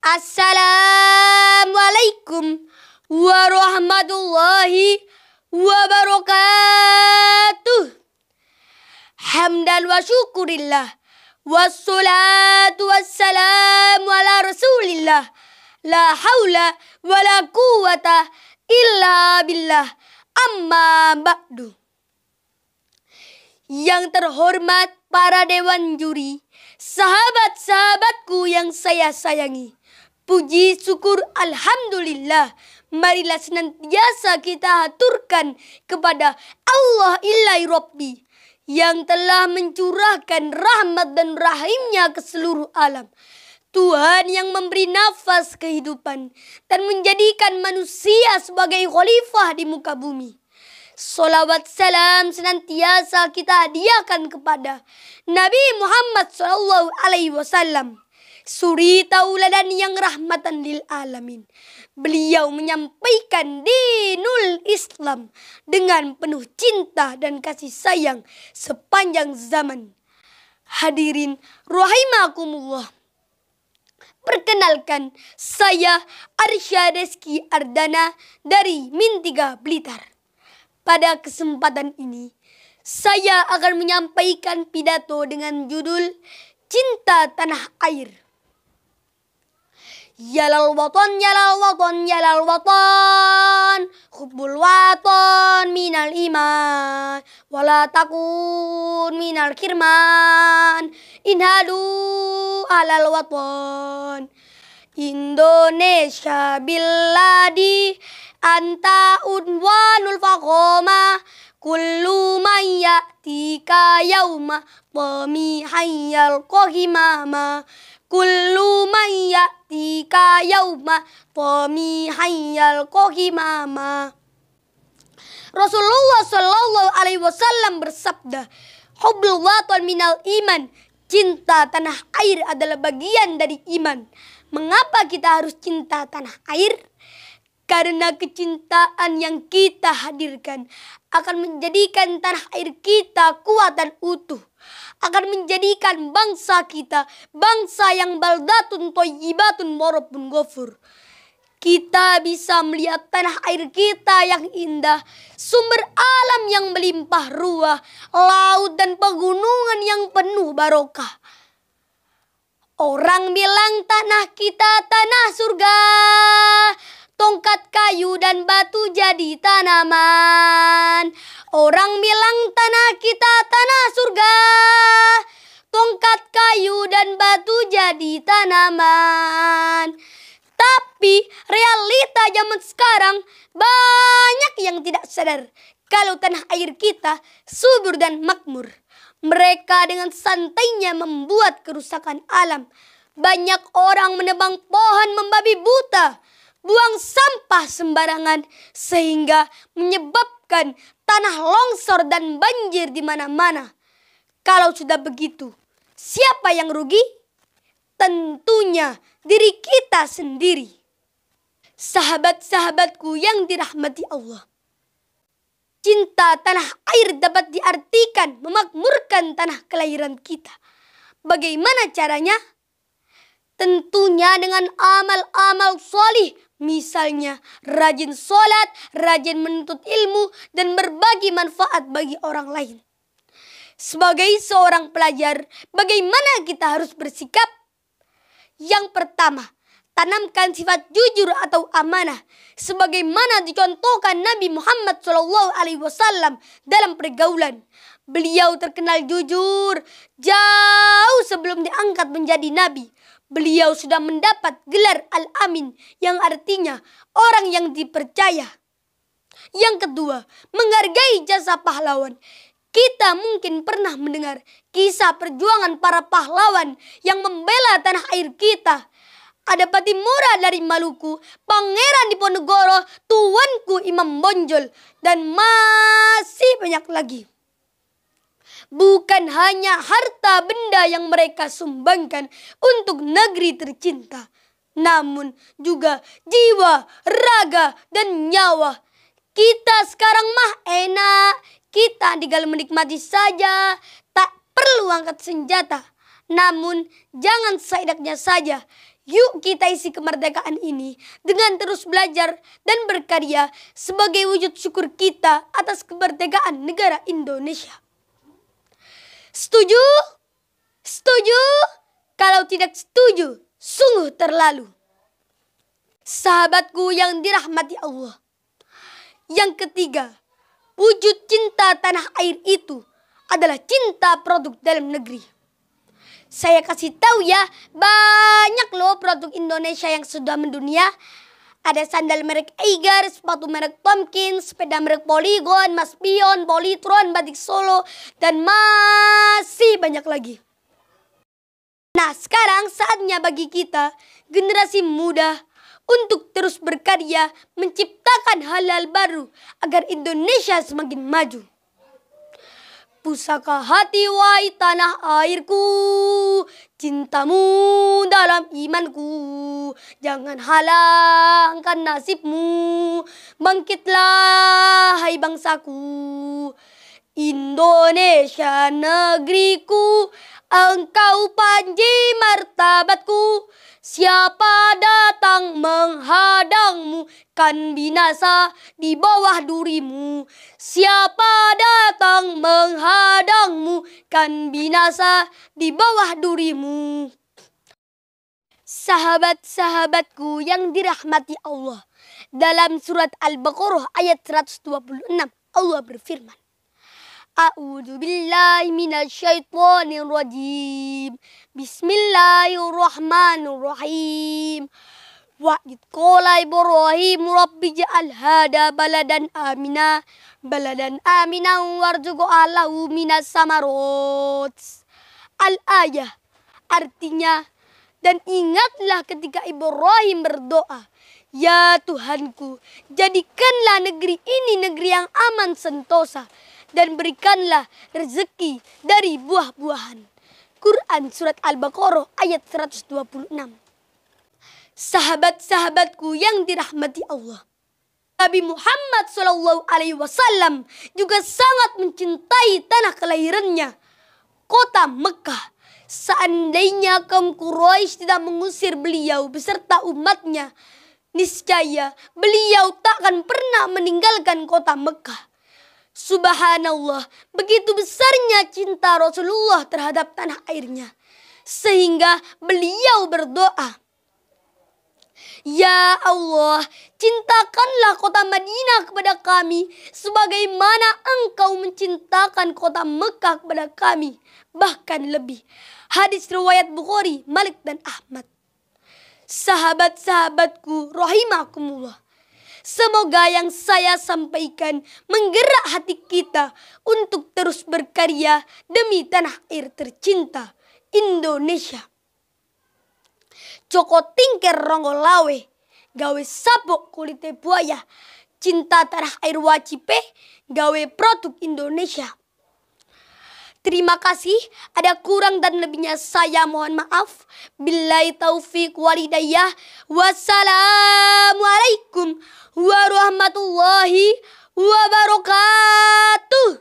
Assalamualaikum warahmatullahi wabarakatuh. Hamdan wa syukurillah, wassalatu wassalamu ala rasulillah. La haula wa la quwata illa billah. Amma ba'du. Yang terhormat para dewan juri, sahabat-sahabatku yang saya sayangi, puji syukur alhamdulillah, marilah senantiasa kita haturkan kepada Allah ilahi Rabbi yang telah mencurahkan rahmat dan rahimnya ke seluruh alam. Tuhan yang memberi nafas kehidupan dan menjadikan manusia sebagai khalifah di muka bumi. Salawat salam senantiasa kita hadiahkan kepada Nabi Muhammad SAW, suri tauladan yang rahmatan lil alamin. Beliau menyampaikan dinul Islam dengan penuh cinta dan kasih sayang sepanjang zaman. Hadirin rahimakumullah. Perkenalkan, saya Arsya Reski Ardana dari Mintiga Blitar. Pada kesempatan ini, saya akan menyampaikan pidato dengan judul Cinta Tanah Air. Yalal watan, yalal watan, yalal watan, hubbul watan minal iman, wala takun minal kirman, inhadu alal watan. Indonesia biladi anta udwanul faqoma, kullu man ya'tika yawma tami hayyal kohimama, kullu man ya'tika yawma tami hayyal kohimama. Rasulullah SAW bersabda, hubbul watan minal iman, cinta tanah air adalah bagian dari iman. Mengapa kita harus cinta tanah air? Karena kecintaan yang kita hadirkan akan menjadikan tanah air kita kuat dan utuh. Akan menjadikan bangsa kita bangsa yang baldatun thayyibatun warabbun ghafur. Kita bisa melihat tanah air kita yang indah, sumber alam yang melimpah ruah, laut dan pegunungan yang penuh barokah. Orang bilang tanah kita tanah surga, tongkat kayu dan batu jadi tanaman. Orang bilang tanah kita tanah surga, tongkat kayu dan batu jadi tanaman. Tapi realita zaman sekarang banyak yang tidak sadar kalau tanah air kita subur dan makmur. Mereka dengan santainya membuat kerusakan alam. Banyak orang menebang pohon membabi buta, buang sampah sembarangan sehingga menyebabkan tanah longsor dan banjir di mana-mana. Kalau sudah begitu, siapa yang rugi? Tentunya diri kita sendiri. Sahabat-sahabatku yang dirahmati Allah, cinta tanah air dapat diartikan memakmurkan tanah kelahiran kita. Bagaimana caranya? Tentunya dengan amal-amal solih. Misalnya rajin sholat, rajin menuntut ilmu, dan berbagi manfaat bagi orang lain. Sebagai seorang pelajar, bagaimana kita harus bersikap? Yang pertama, tanamkan sifat jujur atau amanah, sebagaimana dicontohkan Nabi Muhammad SAW dalam pergaulan. Beliau terkenal jujur jauh sebelum diangkat menjadi nabi. Beliau sudah mendapat gelar Al-Amin yang artinya orang yang dipercaya. Yang kedua, menghargai jasa pahlawan. Kita mungkin pernah mendengar kisah perjuangan para pahlawan yang membela tanah air kita. Ada Patimura dari Maluku, Pangeran Diponegoro, Tuanku Imam Bonjol, dan masih banyak lagi. Bukan hanya harta benda yang mereka sumbangkan untuk negeri tercinta, namun juga jiwa, raga, dan nyawa. Kita sekarang mah enak, kita tinggal menikmati saja, tak perlu angkat senjata. Namun jangan seenaknya saja. Yuk kita isi kemerdekaan ini dengan terus belajar dan berkarya sebagai wujud syukur kita atas kemerdekaan negara Indonesia. Setuju? Setuju? Kalau tidak setuju, sungguh terlalu. Sahabatku yang dirahmati Allah. Yang ketiga, wujud cinta tanah air itu adalah cinta produk dalam negeri. Saya kasih tahu ya, banyak loh produk Indonesia yang sudah mendunia. Ada sandal merek Eiger, sepatu merek Tomkins, sepeda merek Polygon, Mas Pion, Polytron, Batik Solo, dan masih banyak lagi. Nah, sekarang saatnya bagi kita, generasi muda, untuk terus berkarya menciptakan hal-hal baru agar Indonesia semakin maju. Pusaka hati wahai tanah airku, cintamu dalam imanku, jangan halangkan nasibmu, bangkitlah hai bangsaku. Indonesia negeriku, engkau panji martabatku, siapa datang menghadangmu kan binasa di bawah durimu. Siapa datang menghadangmu kan binasa di bawah durimu. Sahabat-sahabatku yang dirahmati Allah, dalam surat Al-Baqarah ayat 126 Allah berfirman, A'udzu billahi minasyaitonir rajim. Bismillahirrahmanirrahim. Wa id qala Ibrahim rabbi ja'al hada baladan amina warzuq ahlahu minas samarot. Al-ayah artinya, dan ingatlah ketika Ibrahim berdoa, ya Tuhanku, jadikanlah negeri ini negeri yang aman sentosa, dan berikanlah rezeki dari buah-buahan. Quran surat Al-Baqarah ayat 126. Sahabat-sahabatku yang dirahmati Allah, Nabi Muhammad SAW juga sangat mencintai tanah kelahirannya, kota Mekah. Seandainya kaum Quraisy tidak mengusir beliau beserta umatnya, niscaya beliau takkan pernah meninggalkan kota Mekah. Subhanallah, begitu besarnya cinta Rasulullah terhadap tanah airnya, sehingga beliau berdoa, ya Allah, cintakanlah kota Madinah kepada kami sebagaimana engkau mencintakan kota Mekah kepada kami, bahkan lebih. Hadis riwayat Bukhari, Malik dan Ahmad. Sahabat-sahabatku rahimakumullah, semoga yang saya sampaikan menggerak hati kita untuk terus berkarya demi tanah air tercinta Indonesia. Joko tingker ronggo lawe, gawe sabuk kulite buaya, cinta tanah air wajibe, gawe produk Indonesia. Terima kasih, ada kurang dan lebihnya saya mohon maaf. Billahi taufiq walhidayah. Wassalamualaikum warahmatullahi wabarakatuh.